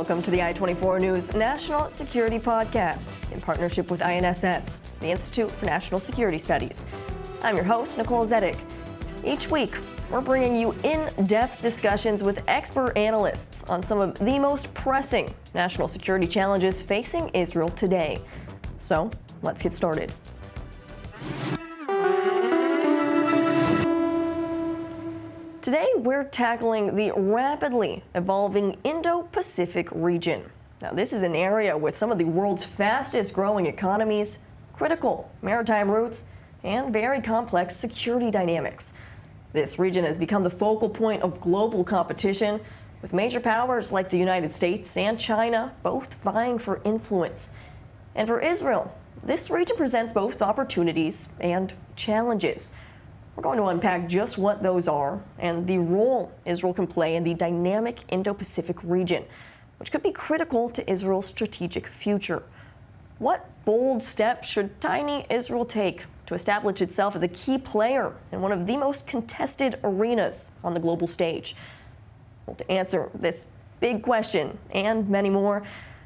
Welcome to the I-24 News National Security Podcast in partnership with INSS, the Institute for National Security Studies. I'm your host, Nicole Zedek. Each week, we're bringing you in-depth discussions with expert analysts on some of the most pressing national security challenges facing Israel today. So, let's get started. Today, we're tackling the rapidly evolving Indo-Pacific region. Now, this is an area with some of the world's fastest growing economies, critical maritime routes, and very complex security dynamics. This region has become the focal point of global competition, with major powers like the United States and China both vying for influence. And for Israel, this region presents both opportunities and challenges. We're going to unpack just what those are and the role Israel can play in the dynamic Indo-Pacific region, which could be critical to Israel's strategic future. What bold steps should tiny Israel take to establish itself as a key player in one of the most contested arenas on the global stage? Well, to answer this big question and many more,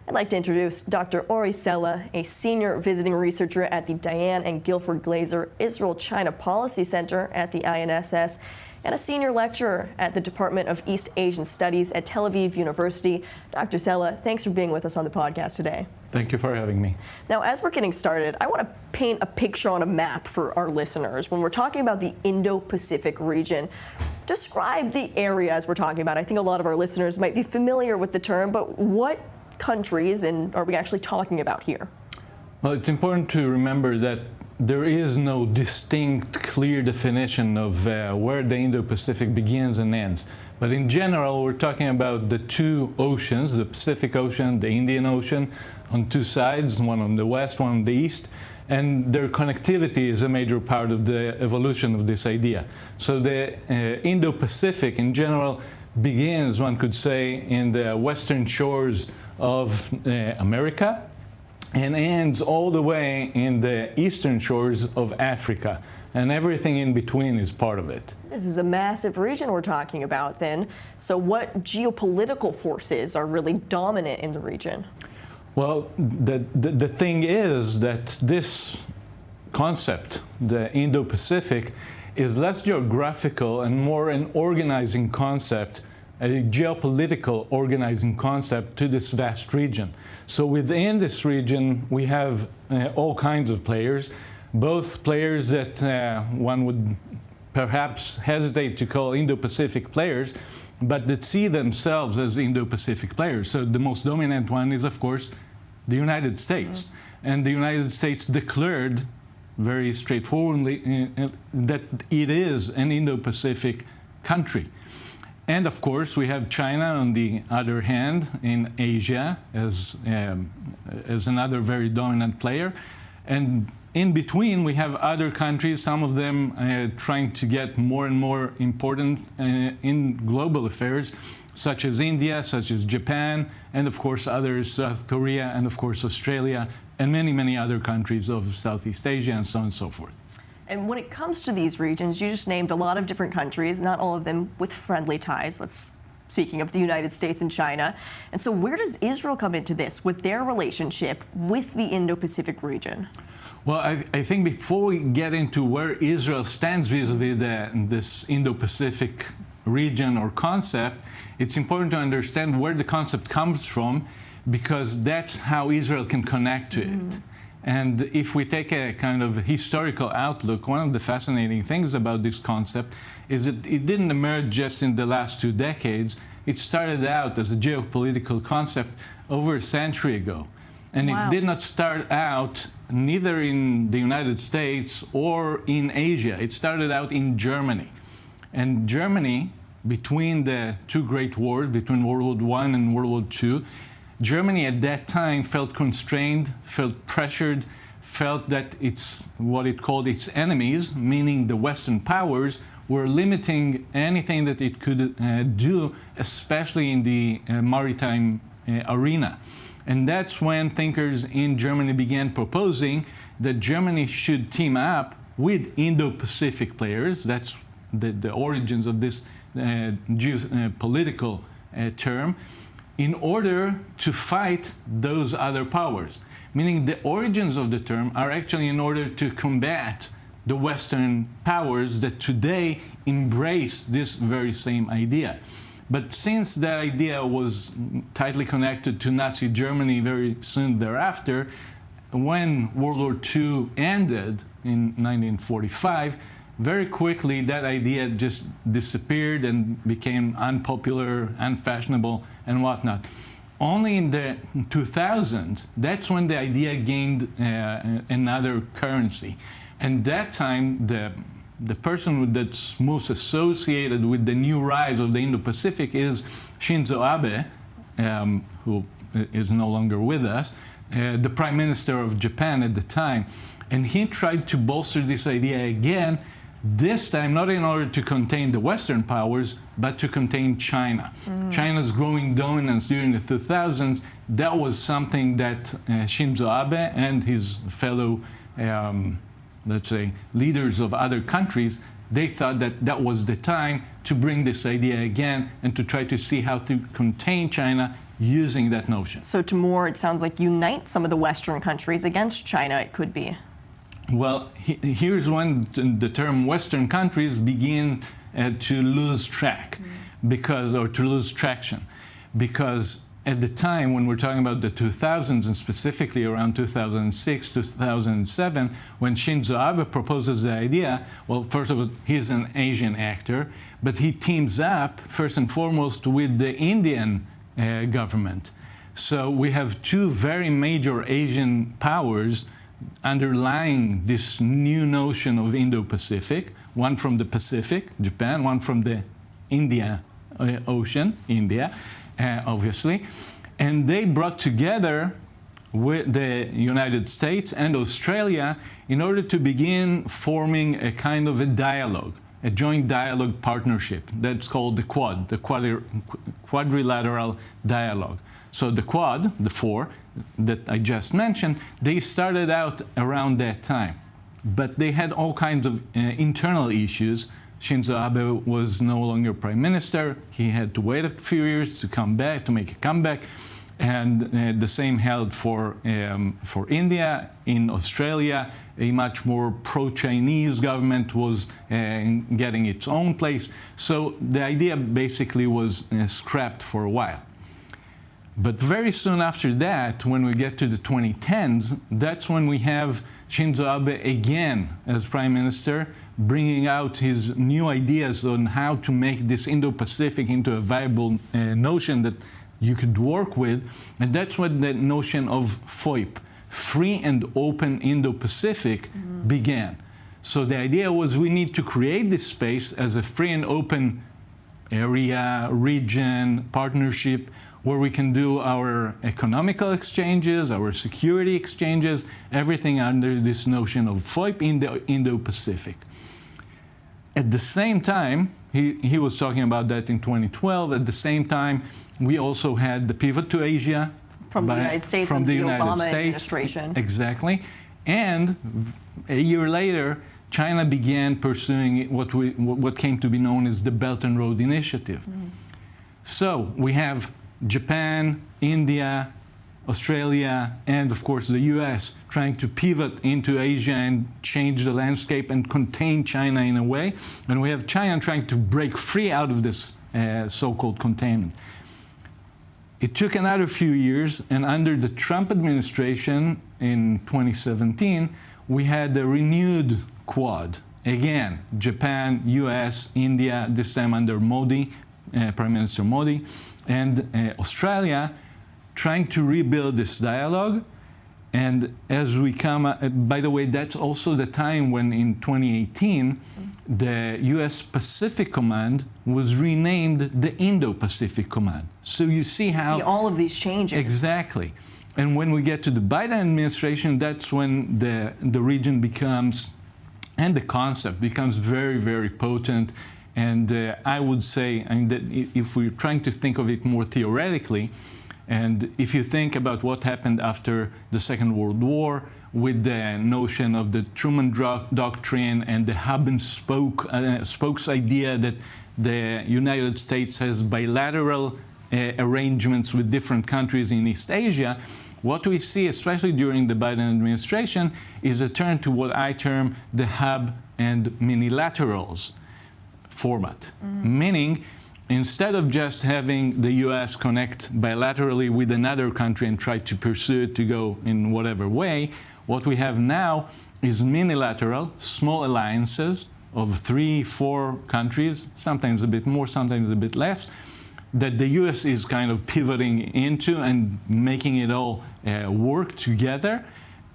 I'd like to introduce Dr. Ori Sela, a senior visiting researcher at the Diane and Guilford Glaser Israel-China Policy Center at the INSS, and a senior lecturer at the Department of East Asian Studies at Tel Aviv University. Dr. Sela, thanks for being with us on the podcast today. Thank you for having me. Now, as we're getting started, I want to paint a picture on a map for our listeners. When we're talking about the Indo-Pacific region, describe the area as we're talking about. I think a lot of our listeners might be familiar with the term, but what countries and are we actually talking about here? Well, it's important to remember that there is no distinct, clear definition of where the Indo-Pacific begins and ends. But in general, we're talking about the two oceans, the Pacific Ocean, the Indian Ocean, on two sides, one on the west, one on the east, and their connectivity is a major part of the evolution of this idea. So the Indo-Pacific in general begins, one could say, in the western shores of America and ends all the way in the eastern shores of Africa, and everything in between is part of it. This is a massive region we're talking about then. So what geopolitical forces are really dominant in the region? Well, the thing is that this concept, the Indo-Pacific, is less geographical and more an organizing concept, a geopolitical organizing concept to this vast region. So within this region, we have all kinds of players, both players that one would perhaps hesitate to call Indo-Pacific players, but that see themselves as Indo-Pacific players. So the most dominant one is, of course, the United States. And the United States declared very straightforwardly that it is an Indo-Pacific country. And of course, we have China on the other hand in Asia as another very dominant player. And in between, we have other countries, some of them trying to get more and more important in global affairs, such as India, such as Japan, and of course others, South Korea, and of course Australia, and many, many other countries of Southeast Asia, and so on and so forth. And when it comes to these regions, you just named a lot of different countries, not all of them with friendly ties. Speaking of the United States and China. And so where does Israel come into this with their relationship with the Indo-Pacific region? Well, I think before we get into where Israel stands vis-a-vis this Indo-Pacific region or concept, it's important to understand where the concept comes from, because that's how Israel can connect to it. And if we take a kind of historical outlook, one of the fascinating things about this concept is that it didn't emerge just in the last 2 decades. It started out as a geopolitical concept over a century ago. And It did not start out neither in the United States or in Asia. It started out in Germany. And Germany, between the two great wars, between World War I and World War II, Germany at that time felt constrained, felt pressured, felt that what it called its enemies, meaning the Western powers, were limiting anything that it could do, especially in the maritime arena. And that's when thinkers in Germany began proposing that Germany should team up with Indo-Pacific players. That's the origins of this geopolitical term, in order to fight those other powers. Meaning the origins of the term are actually in order to combat the Western powers that today embrace this very same idea. But since that idea was tightly connected to Nazi Germany very soon thereafter, when World War II ended in 1945, very quickly that idea just disappeared and became unpopular, unfashionable, and whatnot. Only in the 2000s, that's when the idea gained another currency. And that time, the person that's most associated with the new rise of the Indo-Pacific is Shinzo Abe, who is no longer with us, the Prime Minister of Japan at the time. And he tried to bolster this idea again, this time not in order to contain the Western powers, but to contain China. China's growing dominance during the 2000s, that was something that Shinzo Abe and his fellow, let's say, leaders of other countries, they thought that that was the time to bring this idea again and to try to see how to contain China using that notion. So to more, it sounds like, unite some of the Western countries against China, it could be. Well, here's when the term Western countries begin to lose track, or to lose traction. Because at the time, when we're talking about the 2000s, and specifically around 2006, 2007, when Shinzo Abe proposes the idea, well, first of all, he's an Asian actor, but he teams up, first and foremost, with the Indian government. So we have two very major Asian powers underlying this new notion of Indo-Pacific, one from the Pacific, Japan, one from the India Ocean, India, obviously. And they brought together with the United States and Australia in order to begin forming a kind of a dialogue, a joint dialogue partnership that's called the Quad, the Quadrilateral Dialogue. So the Quad, the four that I just mentioned, they started out around that time. But they had all kinds of internal issues. Shinzo Abe was no longer prime minister. He had to wait a few years to come back, to make a comeback. And the same held for India. In Australia, a much more pro-Chinese government was getting its own place. So the idea basically was scrapped for a while. But very soon after that, when we get to the 2010s, that's when we have Shinzo Abe again as prime minister, bringing out his new ideas on how to make this Indo-Pacific into a viable notion that you could work with. And that's when the notion of FOIP, Free and Open Indo-Pacific, began. So the idea was we need to create this space as a free and open area, region, partnership, where we can do our economical exchanges, our security exchanges, everything under this notion of FOIP in the Indo-Pacific. At the same time, he was talking about that in 2012. At the same time, we also had the pivot to Asia from the United States and the Obama administration. Exactly. And a year later, China began pursuing what came to be known as the Belt and Road Initiative. So we have Japan, India, Australia, and of course the US trying to pivot into Asia and change the landscape and contain China in a way. And we have China trying to break free out of this so-called containment. It took another few years, and under the Trump administration in 2017, we had a renewed Quad. Again, Japan, US, India, this time under Modi, Prime Minister Modi, and Australia, trying to rebuild this dialogue. And as we come, by the way, that's also the time when in 2018, the US Pacific Command was renamed the Indo-Pacific Command. So you see how... See all of these changes. Exactly. And when we get to the Biden administration, that's when the region becomes, and the concept becomes very, very potent. And I would say, that if we're trying to think of it more theoretically, and if you think about what happened after the Second World War with the notion of the Truman Doctrine and the hub and spokes idea that the United States has bilateral arrangements with different countries in East Asia, what we see, especially during the Biden administration, is a turn to what I term the hub and minilaterals format. Meaning, instead of just having the US connect bilaterally with another country and try to pursue it to go in whatever way, what we have now is minilateral, small alliances of 3, 4 countries, sometimes a bit more, sometimes a bit less, that the US is kind of pivoting into and making it all work together.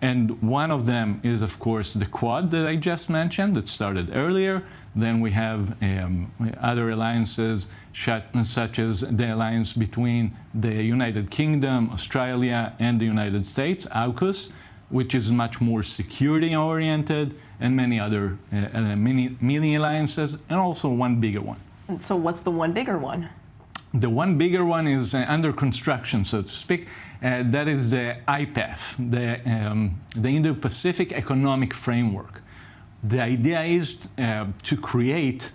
And one of them is, of course, the Quad that I just mentioned that started earlier. Then we have other alliances such as the alliance between the United Kingdom, Australia, and the United States, AUKUS, which is much more security-oriented, and many other mini alliances, and also one bigger one. And so what's the one bigger one? The one bigger one is under construction, so to speak. That is the IPEF, the Indo-Pacific Economic Framework. The idea is to create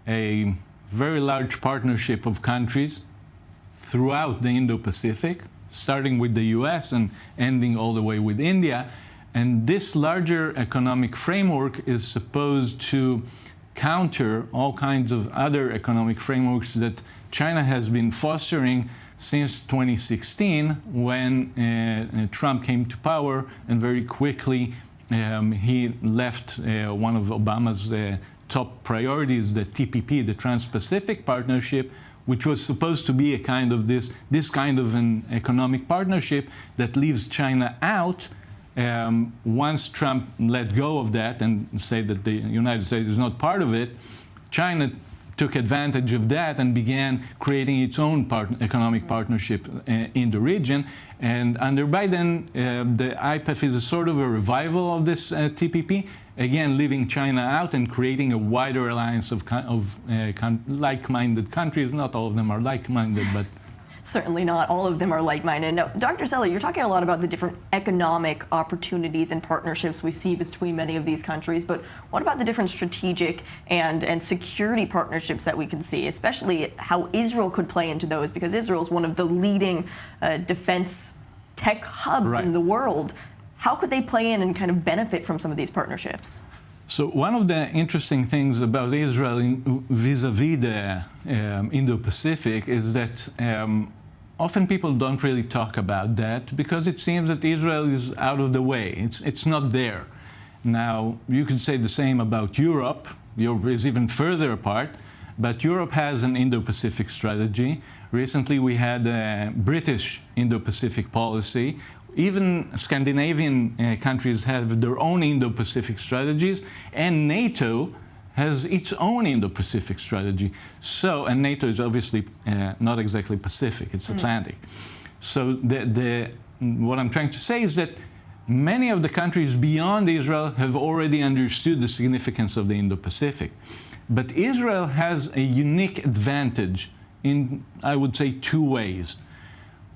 a very large partnership of countries throughout the Indo-Pacific, starting with the US and ending all the way with India. And this larger economic framework is supposed to counter all kinds of other economic frameworks that China has been fostering since 2016, when Trump came to power, and very quickly he left one of Obama's top priorities, the TPP, the Trans-Pacific Partnership, which was supposed to be a kind of this kind of an economic partnership that leaves China out. Once Trump let go of that and said that the United States is not part of it, China took advantage of that and began creating its own economic partnership in the region. And under Biden, the IPEF is a sort of a revival of this TPP, again leaving China out and creating a wider alliance of like-minded countries. Not all of them are like-minded, but Certainly not all of them are like-minded. Now, Dr. Sela, you're talking a lot about the different economic opportunities and partnerships we see between many of these countries, but what about the different strategic and security partnerships that we can see, especially how Israel could play into those, because Israel is one of the leading defense tech hubs in the world. How could they play in and kind of benefit from some of these partnerships? So one of the interesting things about Israel vis-a-vis the Indo-Pacific is that often people don't really talk about that because it seems that Israel is out of the way. It's not there. Now, you could say the same about Europe. Europe is even further apart, but Europe has an Indo-Pacific strategy. Recently, we had a British Indo-Pacific policy. Even Scandinavian countries have their own Indo-Pacific strategies, and NATO has its own Indo-Pacific strategy. So, and NATO is obviously not exactly Pacific, it's Atlantic. So what I'm trying to say is that many of the countries beyond Israel have already understood the significance of the Indo-Pacific. But Israel has a unique advantage in, I would say, two ways.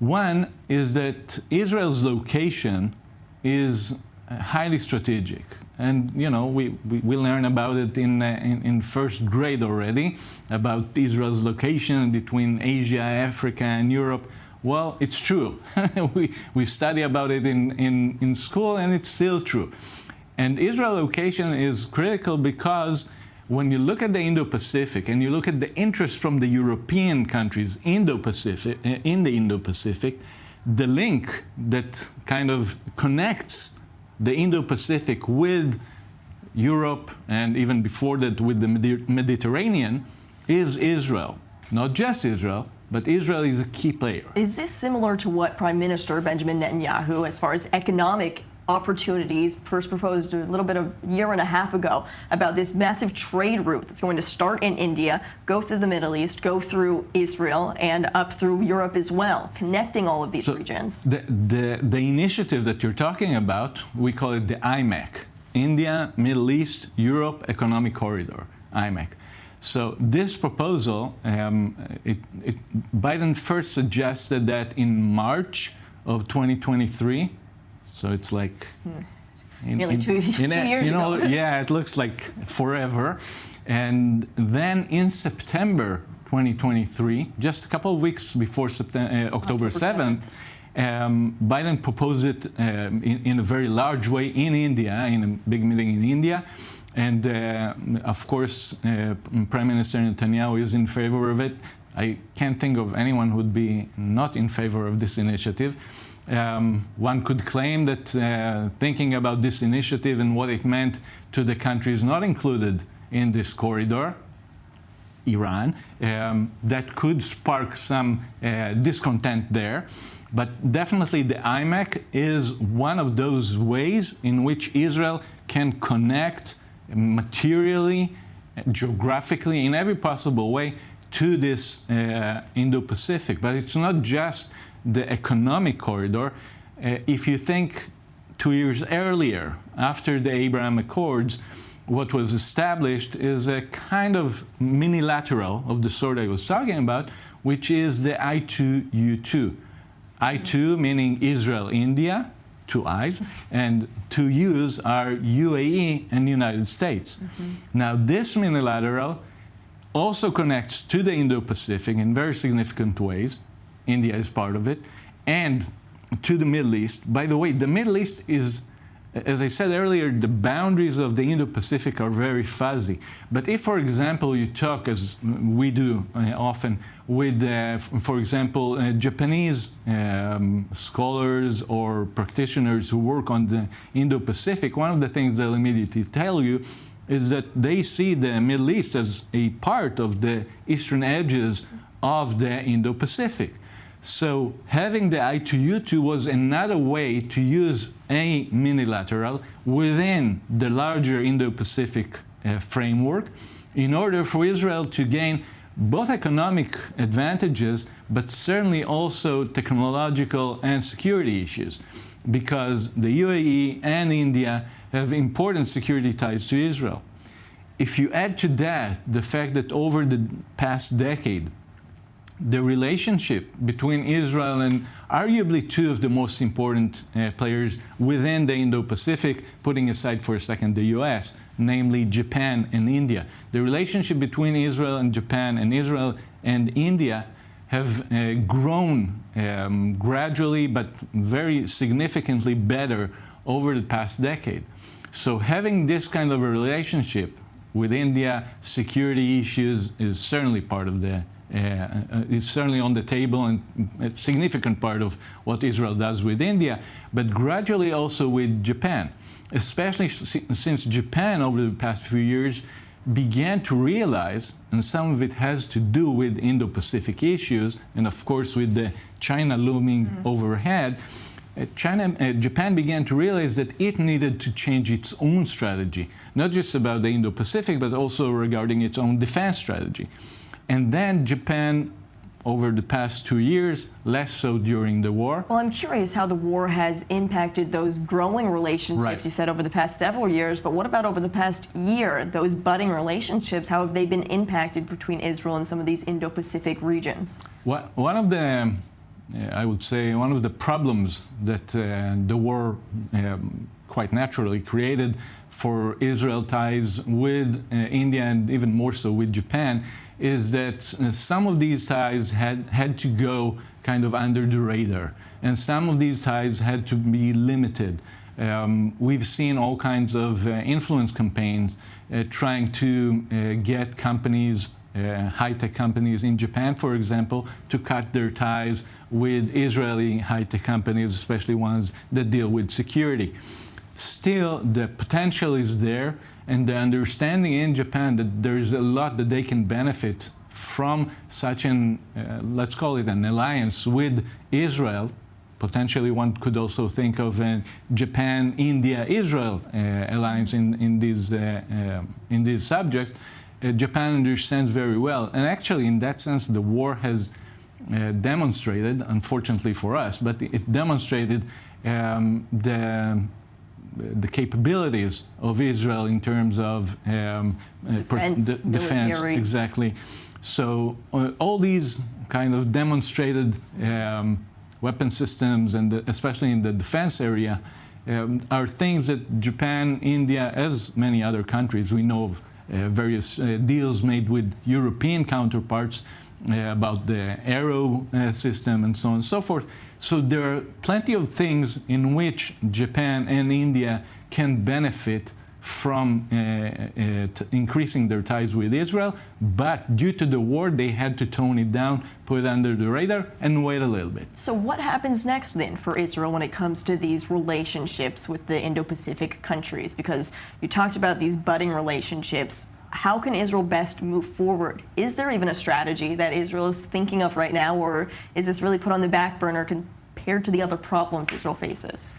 One is that Israel's location is highly strategic. And, you know, we learn about it in first grade already, about Israel's location between Asia, Africa, and Europe. Well, it's true. we study about it in school, and it's still true. And Israel's location is critical because when you look at the Indo-Pacific and you look at the interest from the European countries in the Indo-Pacific, the link that kind of connects the Indo-Pacific with Europe and even before that with the Mediterranean is Israel. Not just Israel, but Israel is a key player. Is this similar to what Prime Minister Benjamin Netanyahu, as far as economic opportunities, first proposed a little bit of a year and a half ago about this massive trade route that's going to start in India, go through the Middle East, go through Israel, and up through Europe as well, connecting all of these regions? The initiative that you're talking about, we call it the IMEC, India, Middle East, Europe Economic Corridor, IMEC. So this proposal, Biden first suggested that in March of 2023, so it's like nearly two years ago. Yeah, it looks like forever. And then in September 2023, just a couple of weeks before October 7th, Biden proposed it in a very large way in India, in a big meeting in India. And of course, Prime Minister Netanyahu is in favor of it. I can't think of anyone who would be not in favor of this initiative. One could claim that thinking about this initiative and what it meant to the countries not included in this corridor, Iran, that could spark some discontent there. But definitely the IMEC is one of those ways in which Israel can connect materially, geographically, in every possible way to this Indo-Pacific. But it's not just the economic corridor. If you think 2 years earlier, after the Abraham Accords, what was established is a kind of minilateral of the sort I was talking about, which is the I2U2. I2 meaning Israel, India, two I's, and two U's are UAE and United States. Now, this minilateral also connects to the Indo-Pacific in very significant ways. India is part of it, and to the Middle East. By the way, the Middle East is, as I said earlier, the boundaries of the Indo-Pacific are very fuzzy. But if, for example, you talk, as we do often, with, for example, Japanese scholars or practitioners who work on the Indo-Pacific, one of the things they'll immediately tell you is that they see the Middle East as a part of the eastern edges of the Indo-Pacific. So having the I2U2 was another way to use a minilateral within the larger Indo-Pacific framework in order for Israel to gain both economic advantages, but certainly also technological and security issues, because the UAE and India have important security ties to Israel. If you add to that the fact that over the past decade, the relationship between Israel and arguably two of the most important players within the Indo-Pacific, putting aside for a second the US, namely Japan and India. The relationship between Israel and Japan and Israel and India have grown gradually but very significantly better over the past decade. So having this kind of a relationship with India, security issues is certainly part of the it's certainly on the table and a significant part of what Israel does with India, but gradually also with Japan, especially since Japan over the past few years began to realize, and some of it has to do with Indo-Pacific issues, and of course with the China looming overhead, Japan began to realize that it needed to change its own strategy, not just about the Indo-Pacific, but also regarding its own defense strategy. And then Japan, over the past 2 years, less so during the war. Well, I'm curious how the war has impacted those growing relationships, Right. you said, over the past several years, but what about over the past year, those budding relationships? How have they been impacted between Israel and some of these Indo-Pacific regions? One of the, I would say, one of the problems that the war quite naturally created for Israel ties with India and even more so with Japan is that some of these ties had to go kind of under the radar, and some of these ties had to be limited. We've seen all kinds of influence campaigns trying to get companies, high-tech companies in Japan, for example, to cut their ties with Israeli high-tech companies, especially ones that deal with security. Still, the potential is there, and the understanding in Japan that there's a lot that they can benefit from such an, let's call it an alliance with Israel. Potentially one could also think of a Japan-India-Israel alliance in these subjects. Japan understands very well. And actually, in that sense, the war has demonstrated, unfortunately for us, but it demonstrated the capabilities of Israel in terms of defense, exactly. So all these kind of demonstrated weapon systems, and especially in the defense area, are things that Japan, India, as many other countries we know of, various deals made with European counterparts about the aero system and so on and so forth. So there are plenty of things in which Japan and India can benefit from increasing their ties with Israel, but due to the war, they had to tone it down, put it under the radar, and wait a little bit. So what happens next then for Israel when it comes to these relationships with the Indo-Pacific countries? Because you talked about these budding relationships. How can Israel best move forward? Is there even a strategy that Israel is thinking of right now, or is this really put on the back burner compared to the other problems Israel faces?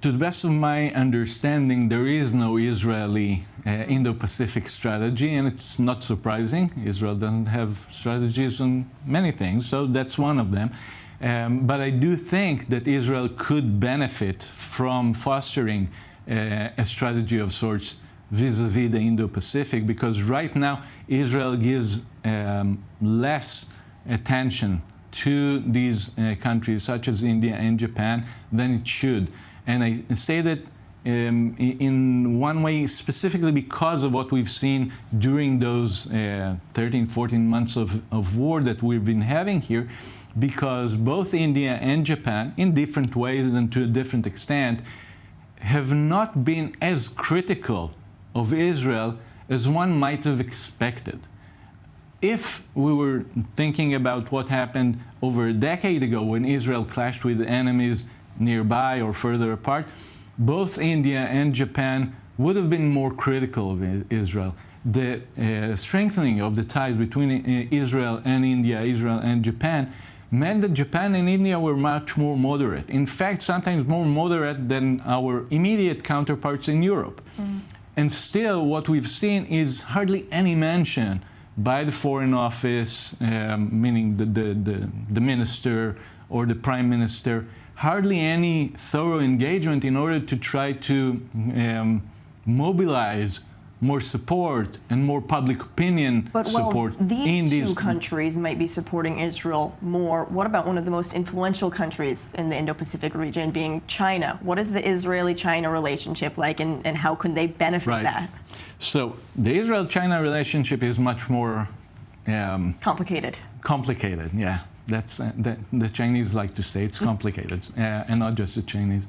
To the best of my understanding, there is no Israeli Indo-Pacific strategy, and it's not surprising. Israel doesn't have strategies on many things, so that's one of them. But I do think that Israel could benefit from fostering a strategy of sorts vis-a-vis the Indo-Pacific, because right now Israel gives less attention to these countries such as India and Japan than it should. And I say that in one way specifically because of what we've seen during those 13, 14 months of war that we've been having here, because both India and Japan, in different ways and to a different extent, have not been as critical of Israel as one might have expected. If we were thinking about what happened over a decade ago when Israel clashed with enemies nearby or further apart, both India and Japan would have been more critical of Israel. The strengthening of the ties between Israel and India, Israel and Japan, meant that Japan and India were much more moderate. In fact, sometimes more moderate than our immediate counterparts in Europe. And still, what we've seen is hardly any mention by the Foreign Office, meaning the minister or the prime minister, hardly any thorough engagement in order to try to mobilize more support and more public opinion support. But these two countries might be supporting Israel more. What about one of the most influential countries in the Indo-Pacific region, being China? What is the Israeli-China relationship like, and how can they benefit that? So the Israel-China relationship is much more complicated. Complicated, yeah. That's the Chinese like to say it's complicated, and not just the Chinese.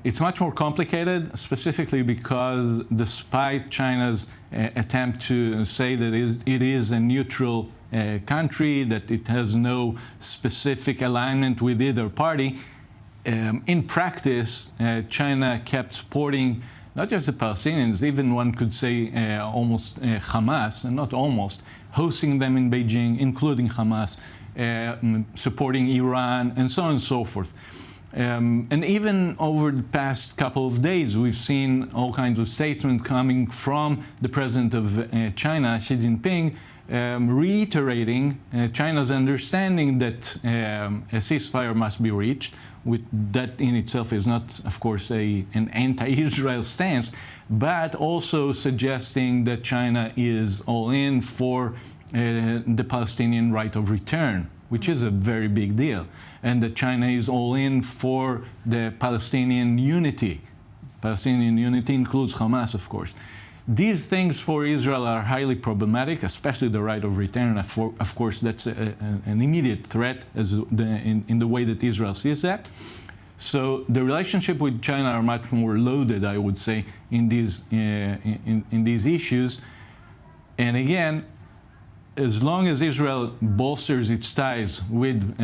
It's much more complicated, specifically because despite China's attempt to say that it is a neutral country, that it has no specific alignment with either party, in practice, China kept supporting not just the Palestinians, even one could say almost Hamas, and not almost, hosting them in Beijing, including Hamas, supporting Iran, and so on and so forth. And even over the past couple of days, we've seen all kinds of statements coming from the president of China, Xi Jinping, reiterating China's understanding that a ceasefire must be reached. That in itself is not, of course, an anti-Israel stance, but also suggesting that China is all in for the Palestinian right of return, which is a very big deal, and that China is all in for the Palestinian unity. Palestinian unity includes Hamas, of course. These things for Israel are highly problematic, especially the right of return. Of course, that's an immediate threat in the way that Israel sees that. So the relationship with China are much more loaded, I would say, in these issues. And again, as long as Israel bolsters its ties with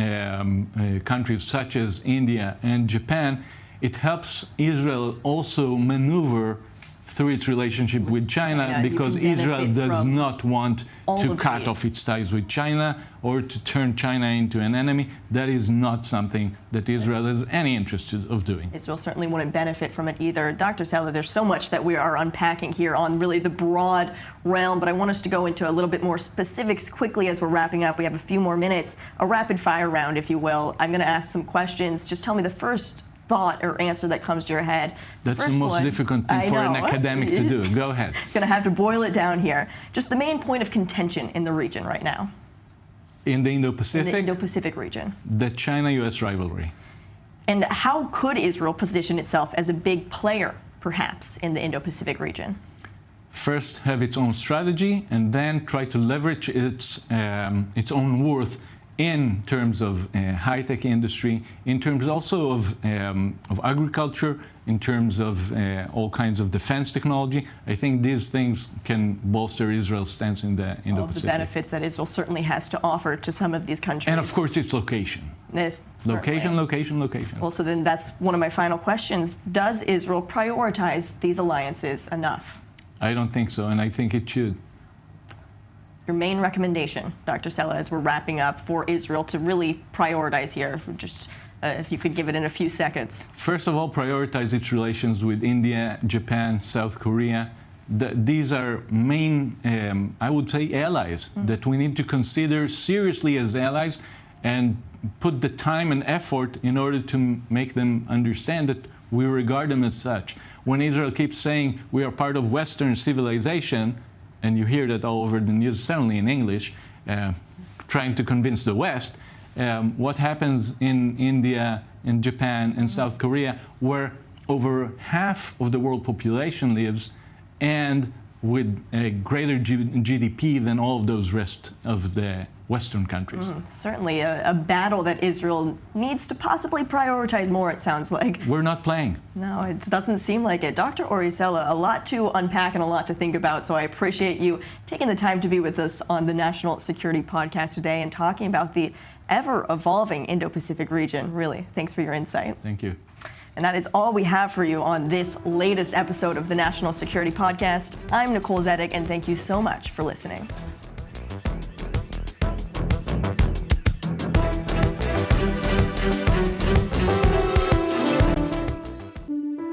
countries such as India and Japan, it helps Israel also maneuver through its relationship with China, because Israel does not want to cut off its ties with China or to turn China into an enemy. That is not something that Israel has any interest of doing. Israel certainly wouldn't benefit from it either. Dr. Sela, there's so much that we are unpacking here on really the broad realm, but I want us to go into a little bit more specifics quickly as we're wrapping up. We have a few more minutes, a rapid fire round, if you will. I'm going to ask some questions. Just tell me the first thought or answer that comes to your head. That's the most difficult thing for an academic to do. Go ahead. Going to have to boil it down here. Just the main point of contention in the region right now. In the Indo-Pacific? In the Indo-Pacific region. The China-U.S. rivalry. And how could Israel position itself as a big player, perhaps, in the Indo-Pacific region? first have its own strategy and then try to leverage its own worth in terms of high-tech industry, in terms also of agriculture, in terms of all kinds of defense technology. I think these things can bolster Israel's stance in the Indo-Pacific. All of the benefits that Israel certainly has to offer to some of these countries. And of course, its location. Location. Well, so then that's one of my final questions. Does Israel prioritize these alliances enough? I don't think so, and I think it should. Your main recommendation, Dr. Sela, as we're wrapping up for Israel to really prioritize here, just if you could give it in a few seconds. First of all, prioritize its relations with India, Japan, South Korea. These are main, I would say, allies that we need to consider seriously as allies and put the time and effort in order to make them understand that we regard them as such. When Israel keeps saying we are part of Western civilization, and you hear that all over the news, certainly in English, trying to convince the West, what happens in India, in Japan, and South Korea, where over half of the world population lives, and with a greater GDP than all of those rest of the Western countries. Certainly a battle that Israel needs to possibly prioritize more, it sounds like. We're not playing. No, it doesn't seem like it. Dr. Ori Sela, a lot to unpack and a lot to think about, so I appreciate you taking the time to be with us on the National Security Podcast today and talking about the ever-evolving Indo-Pacific region. Really, thanks for your insight. Thank you. And that is all we have for you on this latest episode of the National Security Podcast. I'm Nicole Zedek, and thank you so much for listening.